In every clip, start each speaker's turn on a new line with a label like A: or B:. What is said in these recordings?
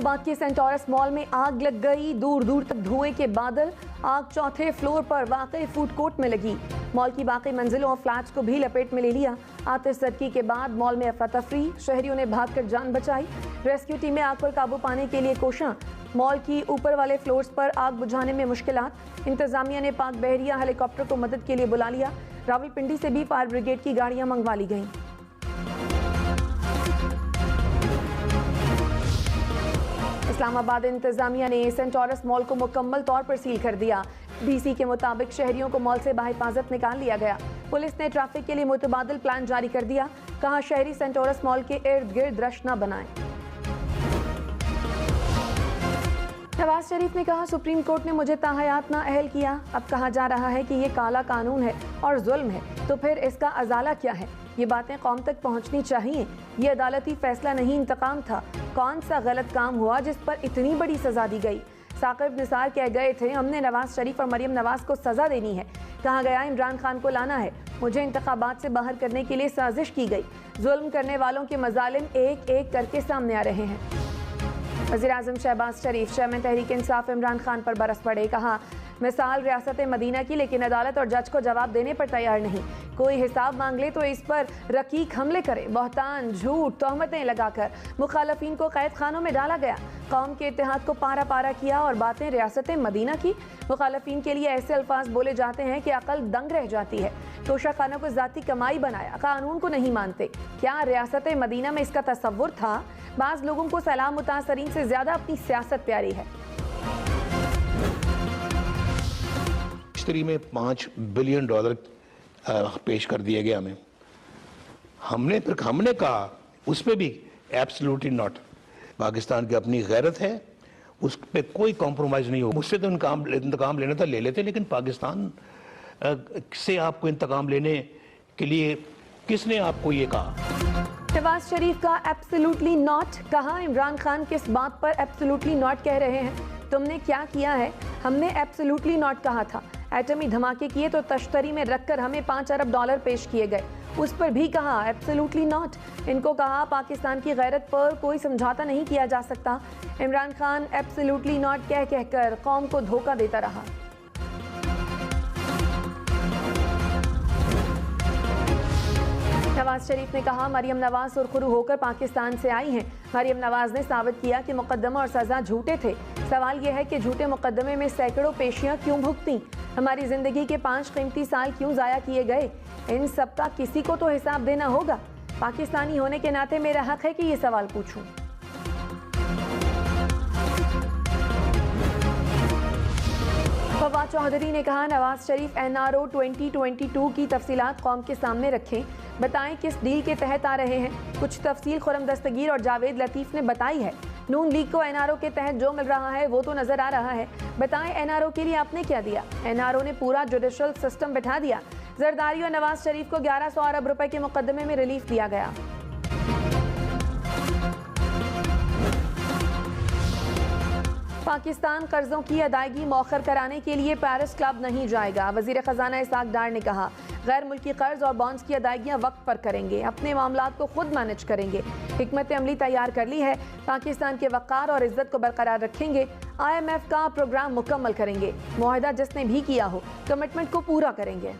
A: इस्लामाबाद के Centaurus mall में आग लग गई। दूर दूर तक धुएं के बादल। आग चौथे फ्लोर पर वाकई फूड कोर्ट में लगी। मॉल की बाकी मंजिलों और फ्लैट्स को भी लपेट में ले लिया। आतिशबाजी के बाद मॉल में अफरा तफरी। शहरियों ने भागकर जान बचाई। रेस्क्यू टीमें आग पर काबू पाने के लिए कोशां। मॉल की ऊपर वाले फ्लोर्स पर आग बुझाने में मुश्किलात। इंतजामिया ने पाक बहरिया हेलीकॉप्टर को मदद के लिए बुला लिया। रावलपिंडी से भी फायर ब्रिगेड की गाड़ियां मंगवा ली गईं। इस्लामाबाद इंतजामिया ने सेंटोरस मॉल को मुकम्मल तौर पर सील कर दिया। डीसी के मुताबिक शहरियों को मॉल से बाहिफाजत निकाल लिया गया। पुलिस ने ट्रैफिक के लिए मुतबादिल प्लान जारी कर दिया। कहा शहरी सेंटोरस मॉल के इर्द गिर्द रश न बनाएं। नवाज शरीफ ने कहा सुप्रीम कोर्ट ने मुझे ताहयात ना अहल किया। अब कहा जा रहा है कि ये काला कानून है और जुल्म है, तो फिर इसका अजाला क्या है? ये बातें कौम तक पहुंचनी चाहिए। ये अदालती फैसला नहीं, इंतकाम था। कौन सा गलत काम हुआ जिस पर इतनी बड़ी सजा दी गई? साकिब निसार कह गए थे हमने नवाज शरीफ और मरियम नवाज को सजा देनी है। कहा गया इमरान खान को लाना है। मुझे इंतखाबात से बाहर करने के लिए साजिश की गई। जुल्म करने वालों के मजालिम एक एक करके सामने आ रहे हैं। वज़ीर-ए-आज़म शहबाज शरीफ चेयरमैन तहरीक इंसाफ इमरान खान पर बरस पड़े। कहा मिसाल रियासत मदीना की, लेकिन अदालत और जज को जवाब देने पर तैयार नहीं। कोई हिसाब मांग ले तो इस पर रकीक हमले करे। बहतान, झूठ, तोहमतें लगाकर मुखालफिन को कैद खानों में डाला गया। कौम के इत्तेहाद को पारा पारा किया और बातें रियासत मदीना की। मुखालफिन के लिए ऐसे अल्फाज बोले जाते हैं कि अकल दंग रह जाती है। तोशा खानों को जाती कमाई बनाया, कानून को नहीं मानते। क्या रियासत मदीना में इसका तसव्वुर था? बाज़ लोगों को सलाम मुतासरीन से ज्यादा अपनी सियासत प्यारी है।
B: में $5 बिलियन पेश कर दिए गए हमें। हमने कहा उस पर भी एब्सोल्युटली नॉट। पाकिस्तान की अपनी गैरत है, उस पर कोई कॉम्प्रोमाइज नहीं हो। मुझसे तो इंतकाम लेना था, ले लेते, लेकिन पाकिस्तान से आपको इंतकाम लेने के लिए किसने आपको ये कहा?
A: नवाज शरीफ का एब्सोल्युटली नॉट। कहा इमरान खान किस बात पर एब्सोल्युटली नॉट कह रहे हैं? तुमने क्या किया है? हमने एब्सोल्युटली नॉट कहा था। एटमी धमाके किए तो तश्तरी में रखकर हमें $5 अरब पेश किए गए, उस पर भी कहा एब्सोल्युटली नॉट। इनको कहा पाकिस्तान की गैरत पर कोई समझौता नहीं किया जा सकता। इमरान खान एब्सोल्युटली नॉट कह कहकर कौम को धोखा देता रहा। नवाज शरीफ ने कहा मरियम नवाज सुरखरू होकर पाकिस्तान से आई हैं। मरियम नवाज ने साबित किया कि मुकदमा और सजा झूठे थे। सवाल यह है कि झूठे मुकदमे में सैकड़ों पेशियां क्यों भुगती? हमारी जिंदगी के 5 कीमती साल क्यों जाया किए गए? इन सब का किसी को तो हिसाब देना होगा। पाकिस्तानी होने के नाते मेरा हक है कि ये सवाल पूछूं। फवाद चौधरी ने कहा नवाज शरीफ NRO 2022 की तफसीलात कौम के सामने रखें। बताएं किस डील के तहत आ रहे हैं। कुछ तफसील खुर्रम दस्तगीर और जावेद लतीफ़ ने बताई है। नून लीग को NRO के तहत जो मिल रहा है वो तो नजर आ रहा है। बताएं NRO के लिए आपने क्या दिया? NRO ने पूरा जुडिशल सिस्टम बिठा दिया। जरदारी और नवाज शरीफ को 1100 अरब रुपए के मुकदमे में रिलीफ दिया गया। पाकिस्तान कर्जों की अदायगी मौखर कराने के लिए पेरिस क्लब नहीं जाएगा। वजीर खजाना इसाक डार ने कहा गैर मुल्की कर्ज और बॉन्ड्स की अदायगियां वक्त पर करेंगे। अपने मामलात को खुद मैनेज करेंगे। हिकमत अमली तैयार कर ली है। पाकिस्तान के वक़ार और इज्जत को बरकरार रखेंगे। IMF का प्रोग्राम मुकम्मल करेंगे। मुआहदा जिसने भी किया हो कमिटमेंट को पूरा करेंगे।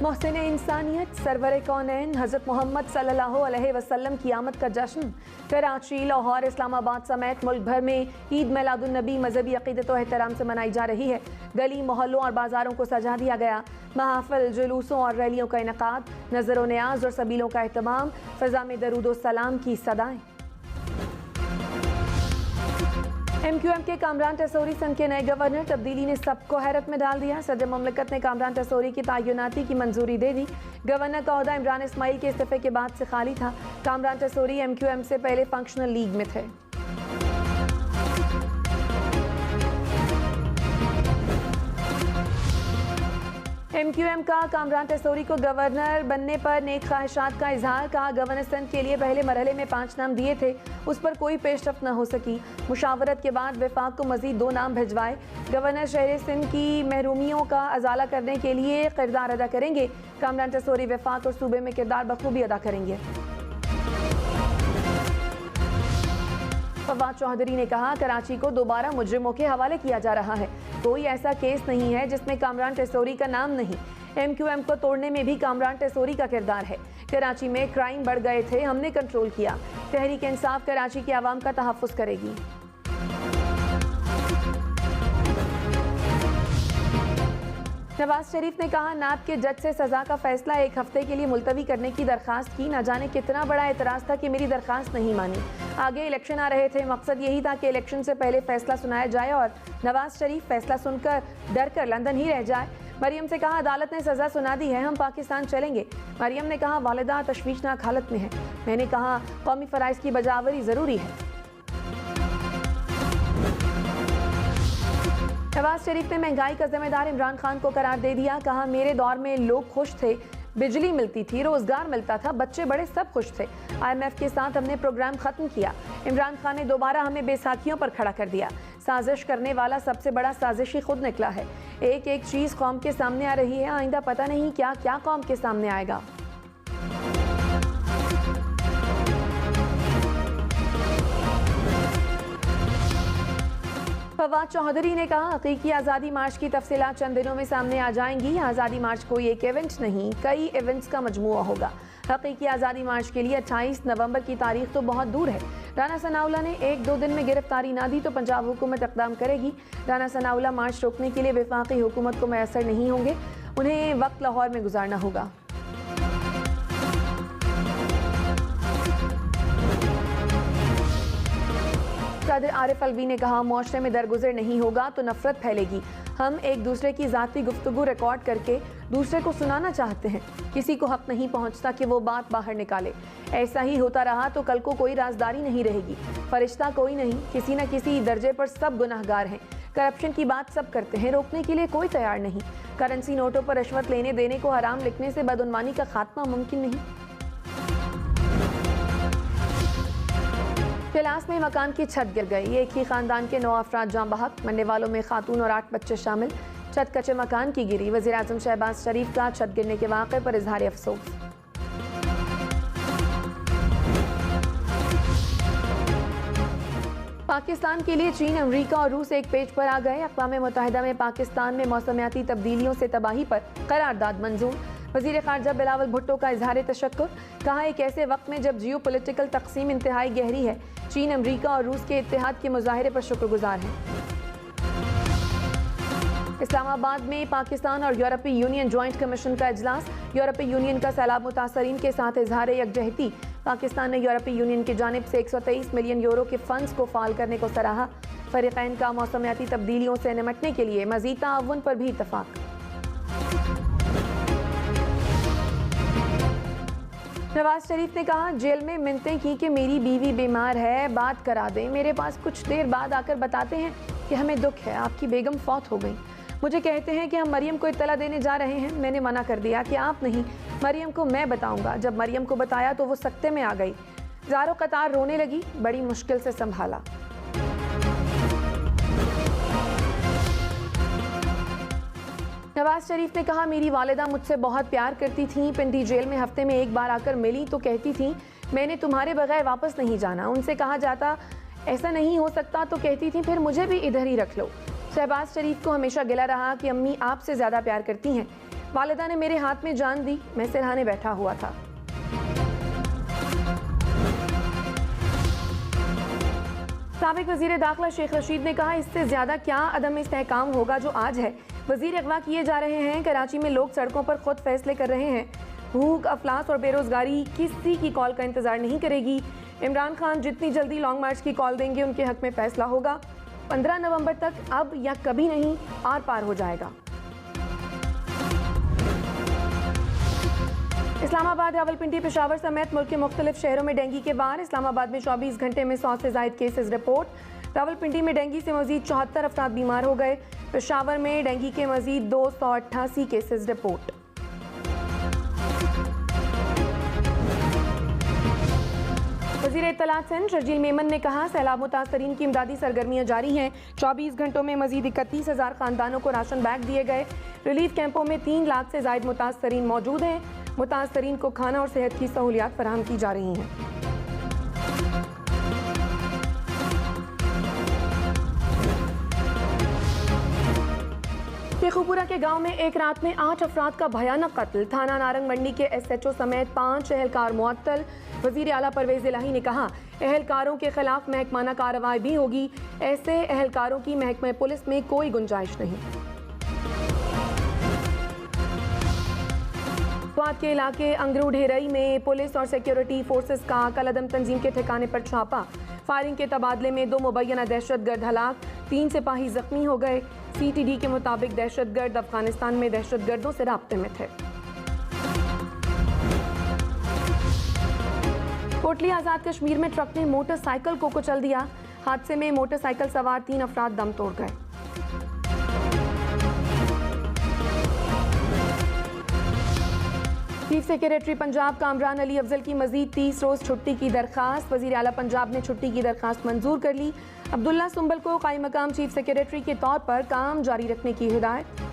A: मोहसिन इंसानियत सरवर कौनैन हज़रत मोहम्मद सल्लल्लाहु अलैहि वसल्लम की आमद का जश्न। कराची, लाहौर, इस्लामाबाद समेत मुल्क भर में ईद मिलादुन नबी मजहबी अक़ीदत व एहतराम से मनाई जा रही है। गली मोहल्लों और बाज़ारों को सजा दिया गया। महाफ़िल, जुलूसों और रैलियों का इनेकाद, नज़र व न्याज और सबीलों का एहतमाम, फ़ज़ा में दरूद व सलाम की सदाएँ। MQM के कामरान टसोरी संघ के नए गवर्नर। तब्दीली ने सबको हैरत में डाल दिया। सदर ममलकत ने कामरान टसोरी की तयनाती की मंजूरी दे दी। गवर्नर का ओहदा इमरान इस्माइल के इस्तीफे के बाद से खाली था। कामरान टसोरी MQM से पहले फंक्शनल लीग में थे। MQM का कामरान टेसोरी को गवर्नर बनने पर नेक ख्वाहिशात का इजहार। कहा गवर्नर सिंध के लिए पहले मरहले में 5 नाम दिए थे, उस पर कोई पेशरफ्त न हो सकी। मुशावरत के बाद वफाक को मजीद 2 नाम भिजवाए। गवर्नर शहर सिंध की महरूमियों का अजाला करने के लिए किरदार अदा करेंगे। कामरान टेसोरी वफाक और सूबे में किरदार बखूबी अदा करेंगे। फवाद चौधरी ने कहा कराची को दोबारा मुजरिमों के हवाले किया जा रहा है। कोई ऐसा केस नहीं है जिसमें कामरान टेसोरी का नाम नहीं। MQM को तोड़ने में भी कामरान टेसोरी का किरदार है। कराची में क्राइम बढ़ गए थे, हमने कंट्रोल किया। तहरीक इंसाफ कराची के आवाम का तहफ़्फ़ुज़ करेगी। नवाज शरीफ ने कहा नाब के जज से सजा का फैसला 1 हफ्ते के लिए मुलतवी करने की दरखास्त की। न जाने कितना बड़ा एतराज़ था कि मेरी दरखास्त नहीं मानी। आगे इलेक्शन आ रहे थे, मकसद यही था कि इलेक्शन से पहले फैसला सुनाया जाए और नवाज शरीफ फैसला सुनकर डर कर लंदन ही रह जाए। मरियम से कहा अदालत ने सजा सुना दी है, हम पाकिस्तान चलेंगे। मरियम ने कहा वालिदा तशवीशनाक हालत में है। मैंने कहा कौमी फ़राइज़ की बजावरी ज़रूरी है। नवाज शरीफ ने महंगाई का जिम्मेदार इमरान खान को करार दे दिया। कहा मेरे दौर में लोग खुश थे, बिजली मिलती थी, रोजगार मिलता था, बच्चे बड़े सब खुश थे। IMF के साथ हमने प्रोग्राम खत्म किया। इमरान खान ने दोबारा हमें बेसाखियों पर खड़ा कर दिया। साजिश करने वाला सबसे बड़ा साजिशी खुद निकला है। एक एक चीज कौम के सामने आ रही है, आइंदा पता नहीं क्या क्या कौम के सामने आएगा। फवाद चौधरी ने कहा हकीकी आज़ादी मार्च की तफसीलात चंद दिनों में सामने आ जाएंगी। आज़ादी मार्च कोई एक इवेंट नहीं, कई इवेंट्स का मजमुआ होगा। हकीकी आज़ादी मार्च के लिए 28 नवंबर की तारीख तो बहुत दूर है। राना सनाउल्लाह ने 1-2 दिन में गिरफ्तारी ना दी तो पंजाब हुकूमत इक़दाम करेगी। राना सनाउल्लाह मार्च रोकने के लिए वफाकी हुकूमत को मैसर नहीं होंगे, उन्हें वक्त लाहौर में गुजारना होगा। सदर आरिफ अलवी ने कहा मुआशरे में दरगुजर नहीं होगा तो नफरत फैलेगी। हम एक दूसरे की ज़ाती गुफ्तगू रिकॉर्ड करके दूसरे को सुनाना चाहते हैं। किसी को हक नहीं पहुंचता कि वो बात बाहर निकाले। ऐसा ही होता रहा तो कल को कोई राजदारी नहीं रहेगी। फरिश्ता कोई नहीं, किसी न किसी दर्जे पर सब गुनाहगार हैं। करप्शन की बात सब करते हैं, रोकने के लिए कोई तैयार नहीं। करेंसी नोटों पर रिश्वत लेने देने को हराम लिखने से बदउनवानी का खात्मा मुमकिन नहीं। कैलाश में मकान की छत गिर गई। एक ही खानदान के 9 अफराद जाँ बहक, मरने वालों में खातून और 8 बच्चे शामिल। छत कच्चे मकान की गिरी। वज़ीर आज़म शहबाज शरीफ का छत गिरने के वाक़े पर इजहार अफसोस। पाकिस्तान के लिए चीन, अमरीका और रूस एक पेज पर आ गए। अक़वाम मुत्तहिदा में पाकिस्तान में मौसमियाती तब्दीलियों से तबाही पर करारदाद मंजूर। वज़ीर ख़ारजा बिलावल भुट्टो का इजहार तशक्कुर। कहा एक ऐसे वक्त में जब जियो पॉलिटिकल तकसीम इंतहाई गहरी है, चीन, अमरीका और रूस के इत्तेहाद के मुजाहरे पर शुक्रगुजार हैं। इस्लामाबाद में पाकिस्तान और यूरोपीय यूनियन जॉइंट कमीशन का इजलास। यूरोपीय यूनियन का सैलाब मुतासरीन के साथ इजहार यकजहती। पाकिस्तान ने यूरोपीय यूनियन की जानिब से 123 मिलियन यूरो के फंड्स को फाल करने को सराहा। फरीक़ैन का मौसमियाती तब्दीलियों से निमटने के लिए मज़ीद ताअवुन पर भी इत्तफाक। नवाज शरीफ ने कहा जेल में मिन्नतें की कि मेरी बीवी बीमार है, बात करा दें। मेरे पास कुछ देर बाद आकर बताते हैं कि हमें दुख है, आपकी बेगम फौत हो गई। मुझे कहते हैं कि हम मरियम को इत्तला देने जा रहे हैं। मैंने मना कर दिया कि आप नहीं, मरियम को मैं बताऊंगा। जब मरियम को बताया तो वो सकते में आ गई, ज़ारो कतार रोने लगी, बड़ी मुश्किल से संभाला। नवाज शरीफ ने कहा मेरी वालिदा मुझसे बहुत प्यार करती थी। पिंडी जेल में हफ्ते में एक बार आकर मिली तो कहती थी मैंने तुम्हारे बगैर वापस नहीं जाना। उनसे कहा जाता ऐसा नहीं हो सकता तो कहती थी फिर मुझे भी इधर ही रख लो। शहबाज शरीफ को हमेशा गिला रहा कि अम्मी आपसे ज़्यादा प्यार करती हैं। वालिदा ने मेरे हाथ में जान दी, मैं सिरहाने बैठा हुआ था। साबिक वज़ीर दाखिला शेख रशीद ने कहा इससे ज़्यादा क्या अदम इस्तेहकाम होगा जो आज है। वज़ीर अगवा किए जा रहे हैं, कराची में लोग सड़कों पर खुद फैसले कर रहे हैं। भूख, अफलास और बेरोज़गारी किसी की कॉल का इंतज़ार नहीं करेगी। इमरान खान जितनी जल्दी लॉन्ग मार्च की कॉल देंगे उनके हक में फैसला होगा। 15 नवंबर तक अब या कभी नहीं आर पार हो जाएगा। इस्लामाबाद, रावलपिंडी, पेशावर समेत मुल्क के मुख्तलिफ शहरों में डेंगू के बार। इस्लामाबाद में 24 घंटे में 100 से ज़ायद केसेस रिपोर्ट। रावलपिंडी में डेंगू से मजीद 74 अफराद बीमार हो गए। पेशावर में डेंगू के मजीद 288 केसेस रिपोर्ट। वज़ीर इत्तलात सिंध शर्जील मेमन ने कहा, सैलाब मुतासरीन की इमदादी सरगर्मियाँ जारी हैं। 24 घंटों में मजीद 31,000 खानदानों को राशन बैग दिए गए। रिलीफ कैंपों में 3 लाख से ज़ायद मुतासरीन मौजूद हैं। मुतासरीन को खाना और सेहत की सहूलियात फराहम की जा रही हैं। शेखुपुरा के गांव में एक रात में 8 अफराद का भयानक कत्ल। थाना नारंग मंडी के SHO समेत 5 एहलकार मुअत्तल। वज़ीर आला परवेज़ इलाही ने कहा, एहलकारों के खिलाफ महकमाना कार्रवाई भी होगी। ऐसे एहलकारों की महकमे पुलिस में कोई गुंजाइश नहीं। स्वात के इलाके अंगरू ढेरई में पुलिस और सिक्योरिटी फोर्सेस का कलअदम तंजीम के ठिकाने पर छापा। फायरिंग के तबादले में 2 मुबैना दहशतगर्द हलाक, 3 सिपाही जख्मी हो गए। CTD के मुताबिक दहशतगर्द अफगानिस्तान में दहशतगर्दों से राब्ते में थे। कोटली आज़ाद कश्मीर में ट्रक ने मोटरसाइकिल को कुचल दिया। हादसे में मोटरसाइकिल सवार 3 अफराद दम तोड़ गए। चीफ सेक्रेटरी पंजाब कामरान अली अफजल की मजीद 30 रोज छुट्टी की दरखास्त। वज़ीर आला पंजाब ने छुट्टी की दरखास्त मंजूर कर ली। अब्दुल्ला सुंबल को कायम मकाम चीफ सेक्रेटरी के तौर पर काम जारी रखने की हिदायत।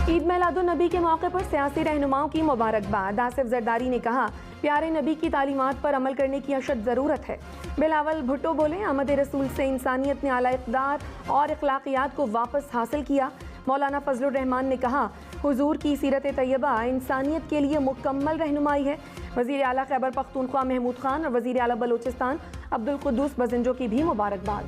A: ईद मिलादुन नबी के मौके पर सियासी रहनुमाओं की मुबारकबाद। आसिफ जरदारी ने कहा, प्यारे नबी की तालीमात पर अमल करने की अशद ज़रूरत है। बिलावल भुट्टो बोले, आमद रसूल से इंसानियत ने आला इक़दार और अखलाकियात को वापस हासिल किया। मौलाना फजलुर रहमान ने कहा, हुजूर की सीरत तैयबा इंसानियत के लिए मुकम्मल रहनुमाई है। वज़ीर आला खैबर पख्तूनख्वा महमूद खान और वज़ीर आला बलोचिस्तान अब्दुल कुद्दूस बजिंजो की भी मुबारकबाद।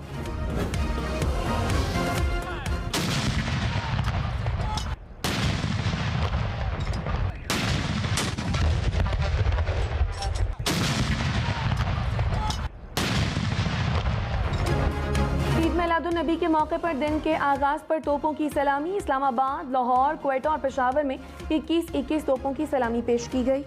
A: नबी के मौके पर दिन के आगाज पर तोपों की सलामी। इस्लामाबाद, लाहौर, क्वेटा और पेशावर में 21-21 तोपों की सलामी पेश की गई।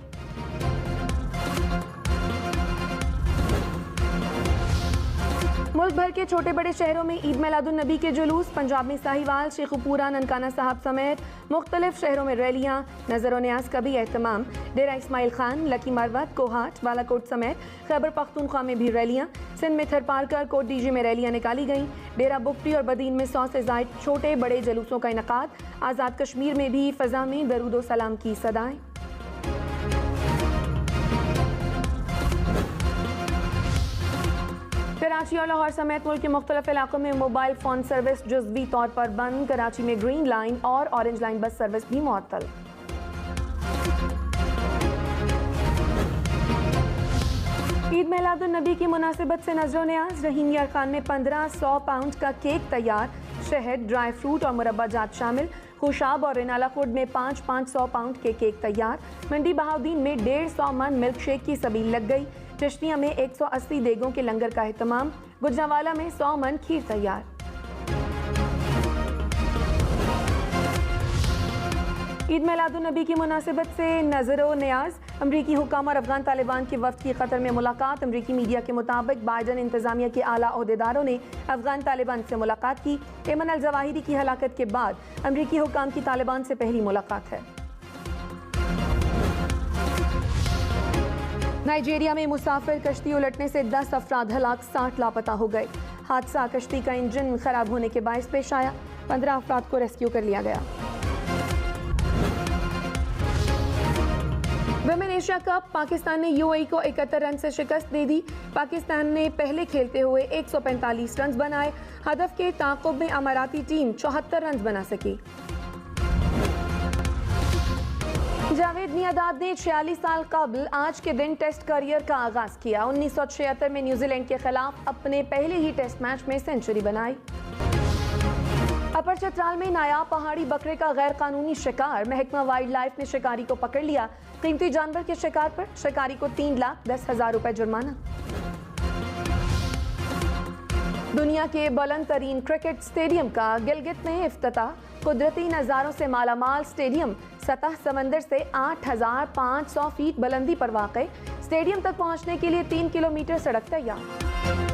A: मुल्क भर के छोटे बड़े शहरों में ईद मिलादुन नबी के जुलूस। पंजाब में साहिवाल, शेखुपुरा, ननकाना साहब समेत मुख्तलिफ शहरों में रैलियाँ। नजर न्याज का भी एहतमाम। डेरा इस्माइल खान, लकी मरवत, कोहाट, बालाकोट समेत खैबर पख्तूनख्वा में भी रैलियाँ। सिंध में थरपारकर, कोट डीजे में रैलियाँ निकाली गईं। डेरा बुगटी और बदीन में 100 से ज़ायद छोटे बड़े जुलूसों का इनकाद। आज़ाद कश्मीर में भी फ़ज़ा में दरूद सलाम की सदाएं। कराची और लाहौर समेत मुल्क के मुख्तलिफ इलाकों में मोबाइल फ़ोन सर्विस जुज़वी तौर पर बंद। कराची में ग्रीन लाइन और ऑरेंज लाइन बस सर्विस भी मुअत्तल। ईद मिलादुन नबी की मुनासिबत से नजरो न्याज। रहीम यार खान में 1500 पाउंड का केक तैयार। शहद, ड्राई फ्रूट और मुरब्बा जात शामिल। खुशाब और रिनाला खुर्द में 500 पाउंड के केक तैयार। मंडी बहाउद्दीन में 150 मन मिल्क शेक की सबील लग गई। चश्तिया में 180 देगों के लंगर का एहतमाम। गुजरावाला में 100 मन खीर तैयार। ईद मिलादुन नबी की मुनासिबत से नजरो न्याज। अमरीकी हुकाम और अफगान तालिबान के वफ्द की कतर में मुलाकात। अमरीकी मीडिया के मुताबिक बाइडन इंतजामिया के आला ओहदेदारों ने अफगान तालिबान से मुलाकात की। एमन अल जवाहिरी की हलाकत के बाद अमरीकी हुकाम की तालिबान से पहली मुलाकात है। नाइजीरिया में मुसाफिर कश्ती उलटने से 10 अफराद हलाक, 60 लापता हो गए। हादसा कश्ती का इंजन खराब होने के बायस पेश आया। 15 अफराद को रेस्क्यू कर लिया गया। Women Asia cup. पाकिस्तान ने UAE को 71 रन से शिकस्त दे दी। पाकिस्तान ने पहले खेलते हुए 145 रन बनाए। हदफ के ताक़ुब में अमाराती टीम 74 रन बना सकी। जावेद मियांदाद ने 46 साल कबल आज के दिन टेस्ट करियर का आगाज किया। 1976 में न्यूजीलैंड के खिलाफ अपने पहले ही टेस्ट मैच में सेंचुरी बनाई। अपर चतराल में नायाब पहाड़ी बकरे का गैर कानूनी शिकार। महकमा वाइल्ड लाइफ ने शिकारी को पकड़ लिया। कीमती जानवर के शिकार पर शिकारी को 3,10,000 रुपए जुर्माना। दुनिया के बुलंद तरीन क्रिकेट स्टेडियम का गिलगित में इफ्तिताह। कुदरती नज़ारों से मालामाल स्टेडियम सतह समंदर से 8,500 फीट बुलंदी पर वाक़ई। स्टेडियम तक पहुंचने के लिए 3 किलोमीटर सड़क तैयार।